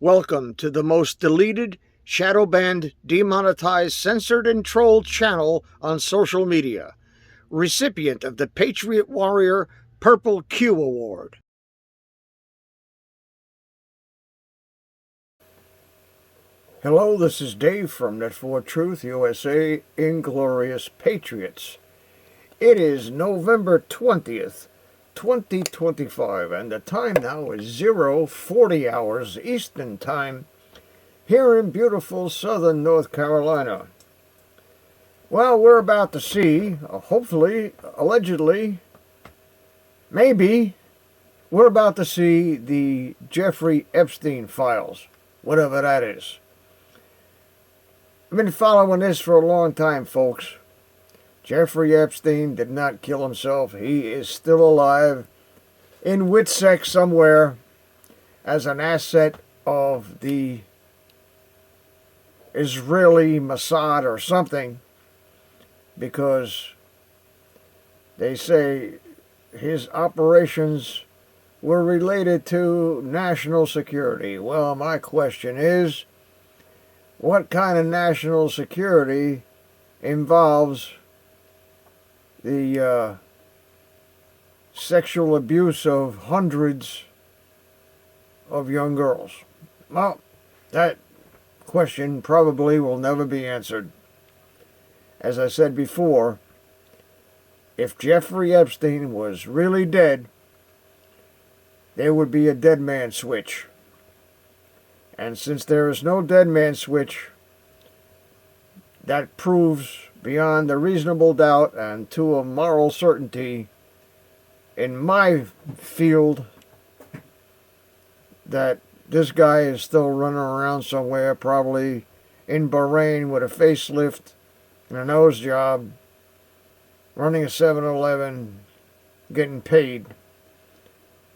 Welcome to the most deleted, shadow banned, demonetized, censored, and trolled channel on social media. Recipient of the Patriot Warrior Purple Q Award. Hello, this is Dave from Net4Truth USA, Inglorious Patriots. It is November 20th, 2025, and the time now is 0:40 hours Eastern Time here in beautiful southern North Carolina. Well, we're about to see, hopefully, allegedly, maybe, we're about to see the Jeffrey Epstein Files, whatever that is. I've been following this for a long time, folks. Jeffrey Epstein did not kill himself. He is still alive in Witsec somewhere as an asset of the Israeli Mossad or something, because they say his operations were related to national security. Well, my question is, what kind of national security involves the sexual abuse of hundreds of young girls? Well, that question probably will never be answered. As I said before, if Jeffrey Epstein was really dead, there would be a dead man switch. And since there is no dead man switch, that proves beyond a reasonable doubt and to a moral certainty in my field that this guy is still running around somewhere, probably in Bahrain with a facelift and a nose job, running a 7-Eleven, getting paid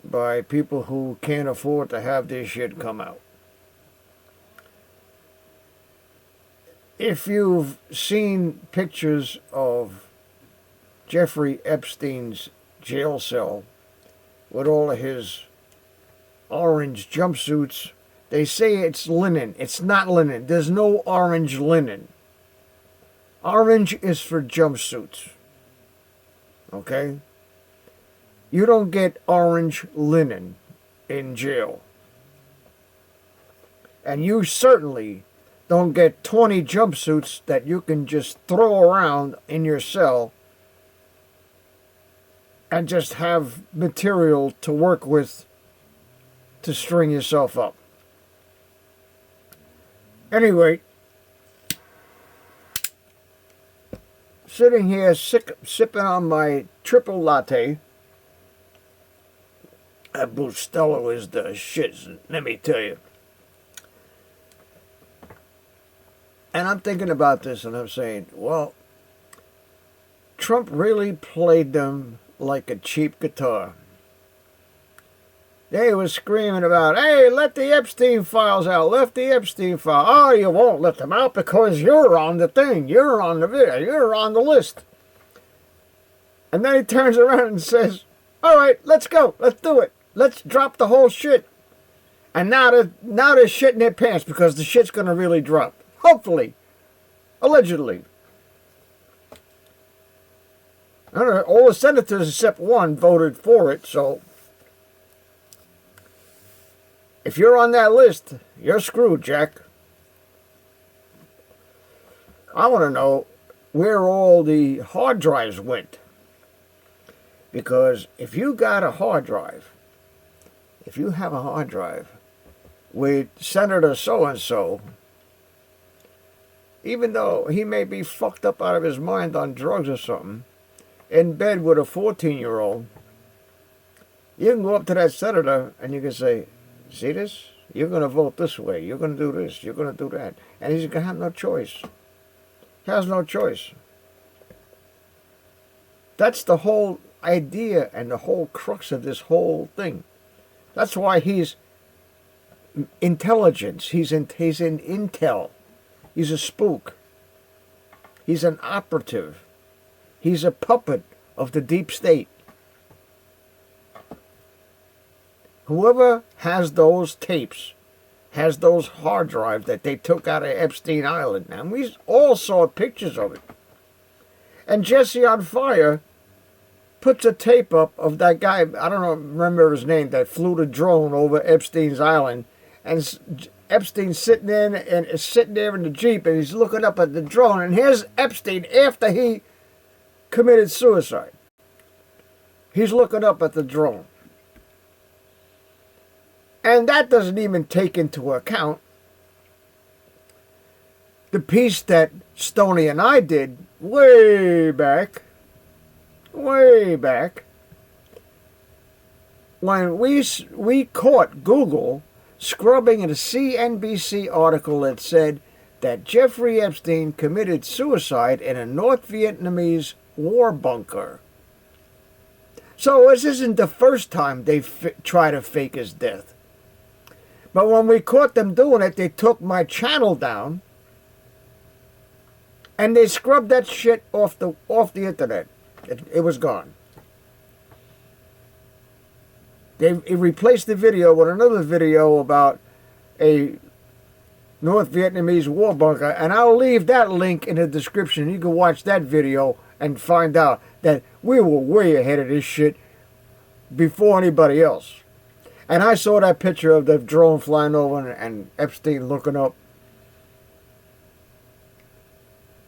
by people who can't afford to have this shit come out. If you've seen pictures of Jeffrey Epstein's jail cell with all of his orange jumpsuits, they say it's linen. It's not linen. There's no orange linen. Orange is for jumpsuits. Okay? You don't get orange linen in jail. And you certainly don't get 20 jumpsuits that you can just throw around in your cell and just have material to work with to string yourself up. Anyway, sitting here sipping on my triple latte. That Bustelo is the shit, let me tell you. And I'm thinking about this and I'm saying, well, Trump really played them like a cheap guitar. They were screaming about, hey, let the Epstein Files out, let the Epstein Files. Oh, you won't let them out because you're on the thing, you're on the video, you're on the list. And then he turns around and says, all right, let's go, let's do it. Let's drop the whole shit. And now they're shitting their pants because the shit's going to really drop. Hopefully. Allegedly. I don't know, all the senators except one voted for it, so if you're on that list, you're screwed, Jack. I want to know where all the hard drives went. Because if you got a hard drive, if you have a hard drive with Senator so-and-so, even though he may be fucked up out of his mind on drugs or something, in bed with a 14-year-old, you can go up to that senator and you can say, see this? You're going to vote this way. You're going to do this. You're going to do that. And he's going to have no choice. He has no choice. That's the whole idea and the whole crux of this whole thing. That's why he's intelligence. He's in intel. He's a spook. He's an operative. He's a puppet of the deep state. Whoever has those tapes has those hard drives that they took out of Epstein Island. And we all saw pictures of it. And Jesse on Fire puts a tape up of that guy, I don't know, remember his name, that flew the drone over Epstein's Island. And Epstein's sitting there in the Jeep, and he's looking up at the drone. And here's Epstein after he committed suicide. He's looking up at the drone. And that doesn't even take into account the piece that Stoney and I did way back, when we caught Google scrubbing a CNBC article that said that Jeffrey Epstein committed suicide in a North Vietnamese war bunker. So this isn't the first time they try to fake his death. But when we caught them doing it, they took my channel down and they scrubbed that shit off the internet. It was gone. They replaced the video with another video about a North Vietnamese war bunker, and I'll leave that link in the description. You can watch that video and find out that we were way ahead of this shit before anybody else. And I saw that picture of the drone flying over and Epstein looking up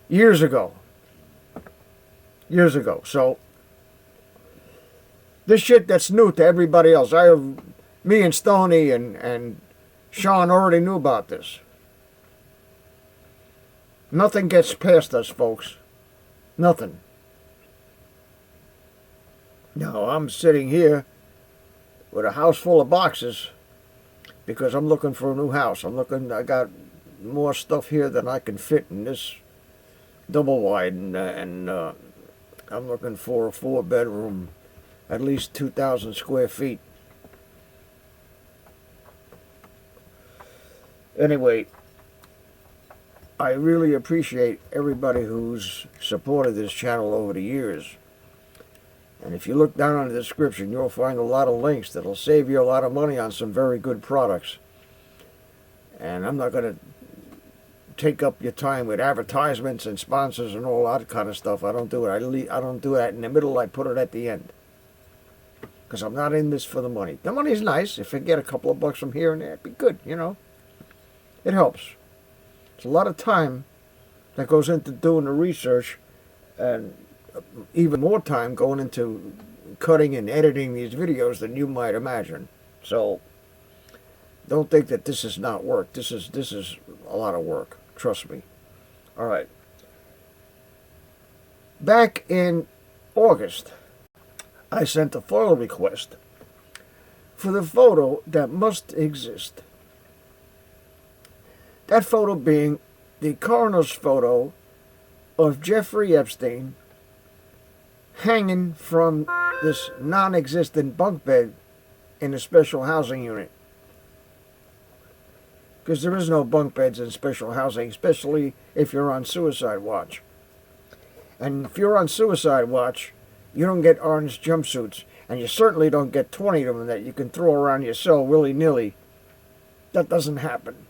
years ago. So this shit that's new to everybody else. Me and Stoney and Sean already knew about this. Nothing gets past us, folks. Nothing. Now, I'm sitting here with a house full of boxes because I'm looking for a new house. I got more stuff here than I can fit in this double wide, and I'm looking for a 4-bedroom, at least 2,000 square feet. Anyway, I really appreciate everybody who's supported this channel over the years. And if you look down in the description, you'll find a lot of links that'll save you a lot of money on some very good products. And I'm not going to take up your time with advertisements and sponsors and all that kind of stuff. I don't do it. I don't do that in the middle. I put it at the end. Because I'm not in this for the money. The money's nice. If I get a couple of bucks from here and there, it'd be good, you know. It helps. It's a lot of time that goes into doing the research, and even more time going into cutting and editing these videos than you might imagine. So don't think that this is not work. This is a lot of work. Trust me. All right. Back in August, I sent a FOIA request for the photo that must exist. That photo being the coroner's photo of Jeffrey Epstein hanging from this non-existent bunk bed in a special housing unit. Because there is no bunk beds in special housing, especially if you're on suicide watch. And if you're on suicide watch, you don't get orange jumpsuits, and you certainly don't get 20 of them that you can throw around your cell willy-nilly. That doesn't happen.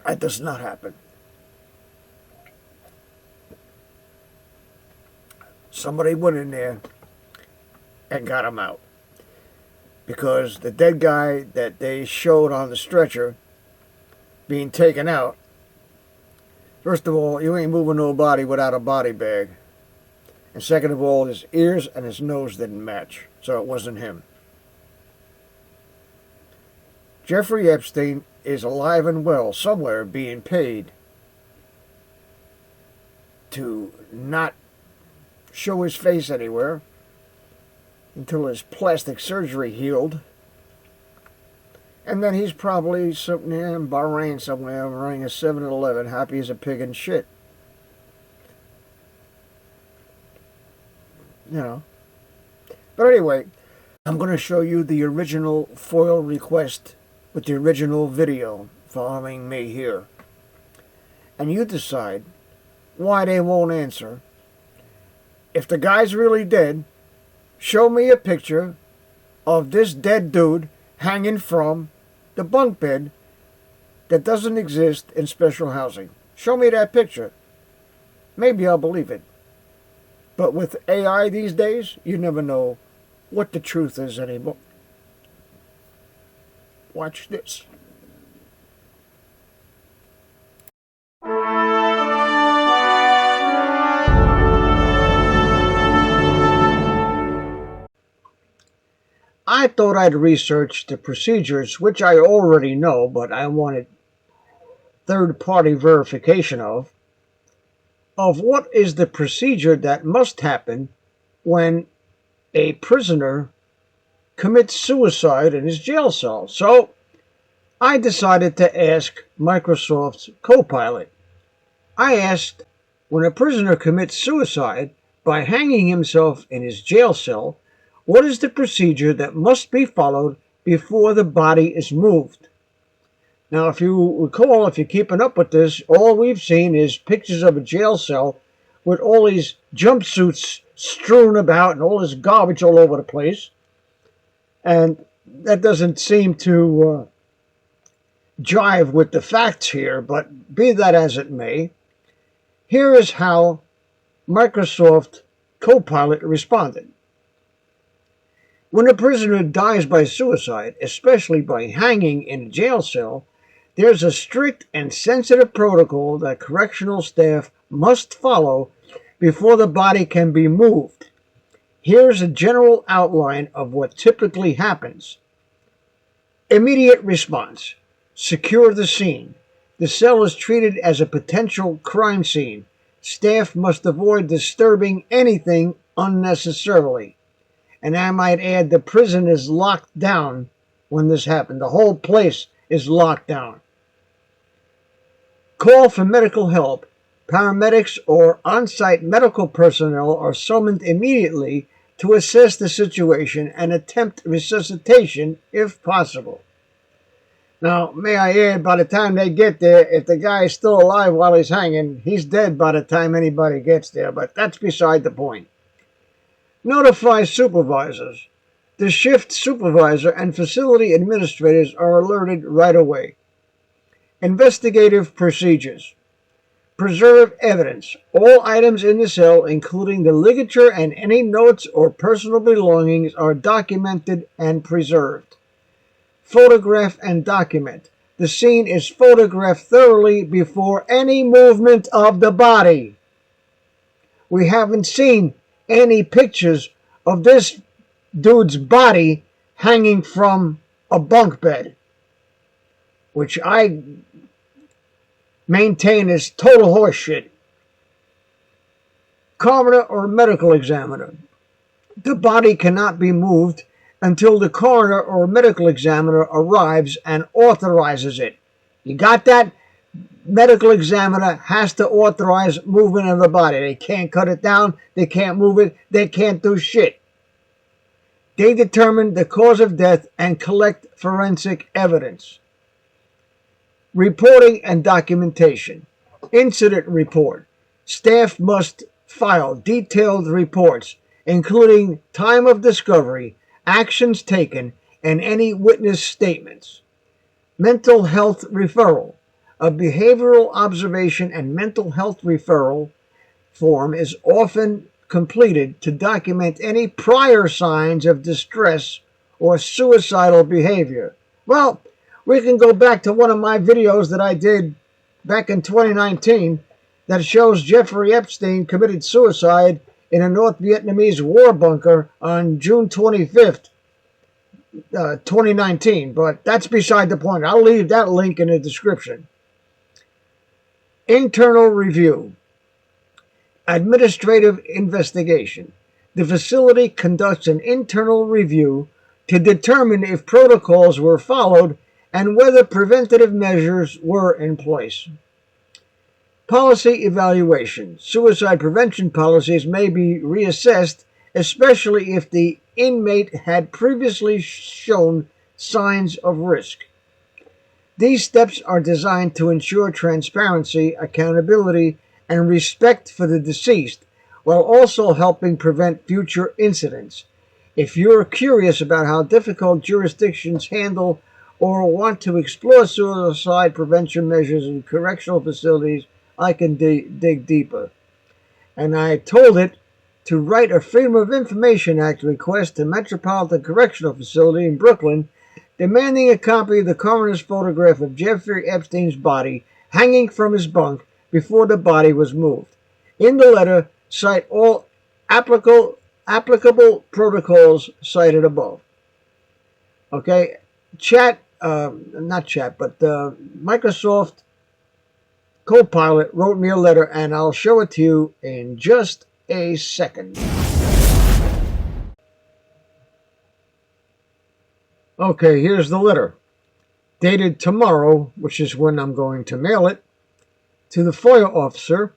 That does not happen. Somebody went in there and got him out. Because the dead guy that they showed on the stretcher being taken out, first of all, you ain't moving no body without a body bag. And second of all, his ears and his nose didn't match, so it wasn't him. Jeffrey Epstein is alive and well somewhere, being paid to not show his face anywhere until his plastic surgery healed. And then he's probably sitting there in Bahrain somewhere running a 7-Eleven, happy as a pig in shit. You know. But anyway, I'm going to show you the original FOIA request with the original video following me here. And you decide why they won't answer. If the guy's really dead, show me a picture of this dead dude hanging from the bunk bed that doesn't exist in special housing. Show me that picture. Maybe I'll believe it. But with AI these days, you never know what the truth is anymore. Watch this. I thought I'd research the procedures, which I already know, but I wanted third-party verification of what is the procedure that must happen when a prisoner commits suicide in his jail cell. So I decided to ask Microsoft's Copilot. I asked, when a prisoner commits suicide by hanging himself in his jail cell, what is the procedure that must be followed before the body is moved? Now, if you recall, if you're keeping up with this, all we've seen is pictures of a jail cell with all these jumpsuits strewn about and all this garbage all over the place. And that doesn't seem to jive with the facts here, but be that as it may, here is how Microsoft Copilot responded. When a prisoner dies by suicide, especially by hanging in a jail cell, there's a strict and sensitive protocol that correctional staff must follow before the body can be moved. Here's a general outline of what typically happens. Immediate response. Secure the scene. The cell is treated as a potential crime scene. Staff must avoid disturbing anything unnecessarily. And I might add, the prison is locked down when this happened. The whole place is locked down. Call for medical help. Paramedics or on-site medical personnel are summoned immediately to assess the situation and attempt resuscitation if possible. Now, may I add, by the time they get there, if the guy is still alive while he's hanging, he's dead by the time anybody gets there, but that's beside the point. Notify supervisors. The shift supervisor and facility administrators are alerted right away. Investigative procedures. Preserve evidence. All items in the cell, including the ligature and any notes or personal belongings, are documented and preserved. Photograph and document. The scene is photographed thoroughly before any movement of the body. We haven't seen any pictures of this dude's body hanging from a bunk bed, which I maintain is total horseshit. Coroner or medical examiner. The body cannot be moved until the coroner or medical examiner arrives and authorizes it. You got that? Medical examiner has to authorize movement of the body. They can't cut it down. They can't move it. They can't do shit. They determine the cause of death and collect forensic evidence. Reporting and documentation. Incident report. Staff must file detailed reports, including time of discovery, actions taken, and any witness statements. Mental health referral. A behavioral observation and mental health referral form is often completed to document any prior signs of distress or suicidal behavior. Well, we can go back to one of my videos that I did back in 2019 that shows Jeffrey Epstein committed suicide in a North Vietnamese war bunker on June 25th, 2019. But that's beside the point. I'll leave that link in the description. Internal review. Administrative investigation. The facility conducts an internal review to determine if protocols were followed and whether preventative measures were in place. Policy evaluation. Suicide prevention policies may be reassessed, especially if the inmate had previously shown signs of risk. These steps are designed to ensure transparency, accountability, and respect for the deceased, while also helping prevent future incidents. If you're curious about how difficult jurisdictions handle or want to explore suicide prevention measures in correctional facilities, I can dig deeper. And I told it to write a Freedom of Information Act request to Metropolitan Correctional Facility in Brooklyn, demanding a copy of the coroner's photograph of Jeffrey Epstein's body hanging from his bunk before the body was moved. In the letter, cite all applicable protocols cited above. Okay, Microsoft Copilot wrote me a letter, and I'll show it to you in just a second. Okay, here's the letter. Dated tomorrow, which is when I'm going to mail it, to the FOIA officer,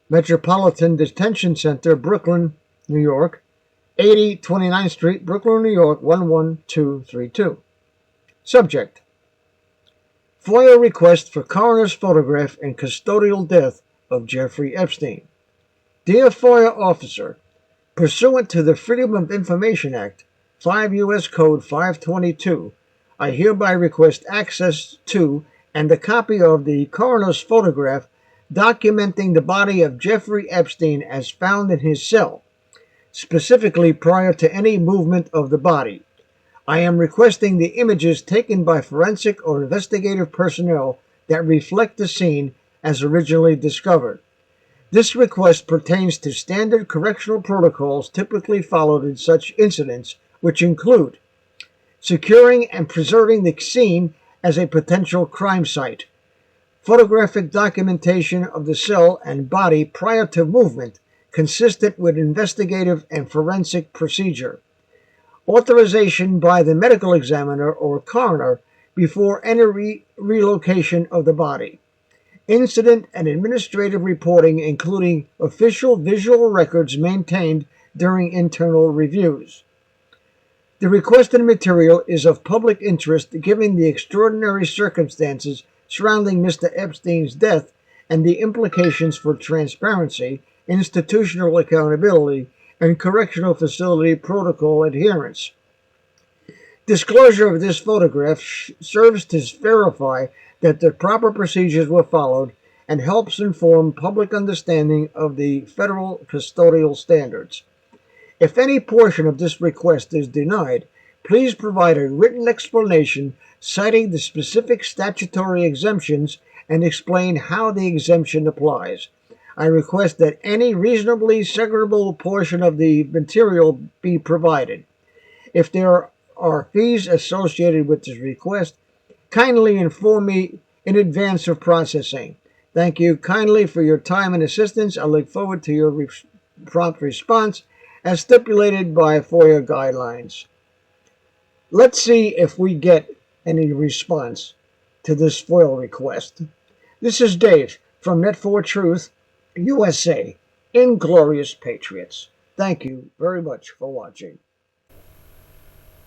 Metropolitan Detention Center, Brooklyn, New York, 80 29th Street, Brooklyn, New York, 11232. Subject: FOIA request for coroner's photograph and custodial death of Jeffrey Epstein. Dear FOIA officer, pursuant to the Freedom of Information Act, 5 U.S. Code 522, I hereby request access to and a copy of the coroner's photograph documenting the body of Jeffrey Epstein as found in his cell, specifically prior to any movement of the body. I am requesting the images taken by forensic or investigative personnel that reflect the scene as originally discovered. This request pertains to standard correctional protocols typically followed in such incidents, which include securing and preserving the scene as a potential crime site, photographic documentation of the cell and body prior to movement consistent with investigative and forensic procedure, authorization by the medical examiner or coroner before any relocation of the body, incident and administrative reporting including official visual records maintained during internal reviews. The requested material is of public interest given the extraordinary circumstances surrounding Mr. Epstein's death and the implications for transparency, institutional accountability, and correctional facility protocol adherence. Disclosure of this photograph serves to verify that the proper procedures were followed and helps inform public understanding of the federal custodial standards. If any portion of this request is denied, please provide a written explanation citing the specific statutory exemptions and explain how the exemption applies. I request that any reasonably segregable portion of the material be provided. If there are fees associated with this request, kindly inform me in advance of processing. Thank you kindly for your time and assistance. I look forward to your prompt response as stipulated by FOIA guidelines. Let's see if we get any response to this FOIA request. This is Dave from Net4Truth, USA, Inglorious Patriots. Thank you very much for watching.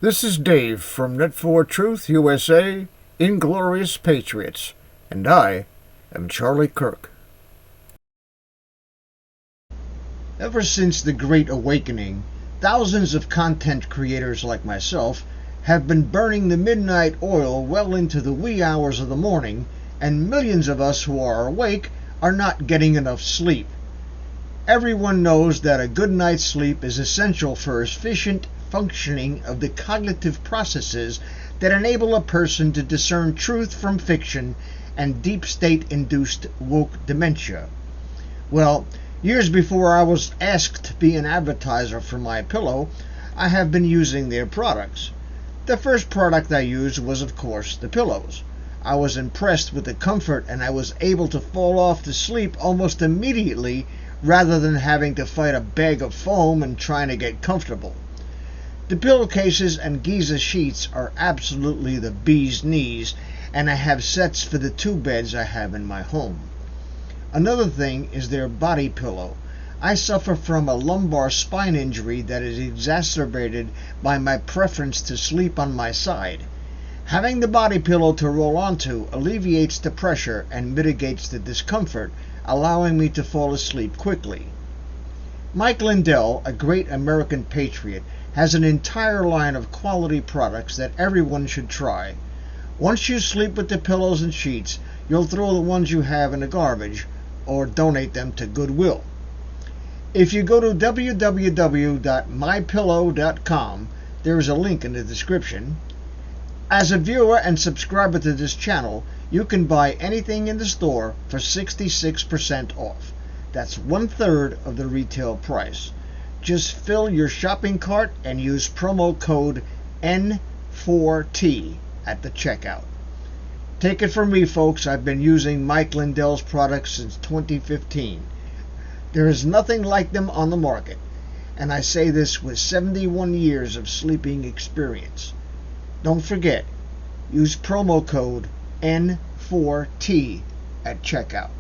This is Dave from Net4Truth, USA, Inglorious Patriots, and I am Charlie Kirk. Ever since the Great Awakening, thousands of content creators like myself have been burning the midnight oil well into the wee hours of the morning, and millions of us who are awake are not getting enough sleep. Everyone knows that a good night's sleep is essential for efficient functioning of the cognitive processes that enable a person to discern truth from fiction and deep state-induced woke dementia. Well, years before I was asked to be an advertiser for My Pillow, I have been using their products. The first product I used was, of course, the pillows. I was impressed with the comfort, and I was able to fall off to sleep almost immediately rather than having to fight a bag of foam and trying to get comfortable. The pillowcases and Giza sheets are absolutely the bee's knees, and I have sets for the 2 beds I have in my home. Another thing is their body pillow. I suffer from a lumbar spine injury that is exacerbated by my preference to sleep on my side. Having the body pillow to roll onto alleviates the pressure and mitigates the discomfort, allowing me to fall asleep quickly. Mike Lindell, a great American patriot, has an entire line of quality products that everyone should try. Once you sleep with the pillows and sheets, you'll throw the ones you have in the garbage or donate them to Goodwill. If you go to www.mypillow.com, there is a link in the description. As a viewer and subscriber to this channel, you can buy anything in the store for 66% off. That's 1/3 of the retail price. Just fill your shopping cart and use promo code N4T at the checkout. Take it from me, folks, I've been using Mike Lindell's products since 2015. There is nothing like them on the market, and I say this with 71 years of sleeping experience. Don't forget, use promo code N4T at checkout.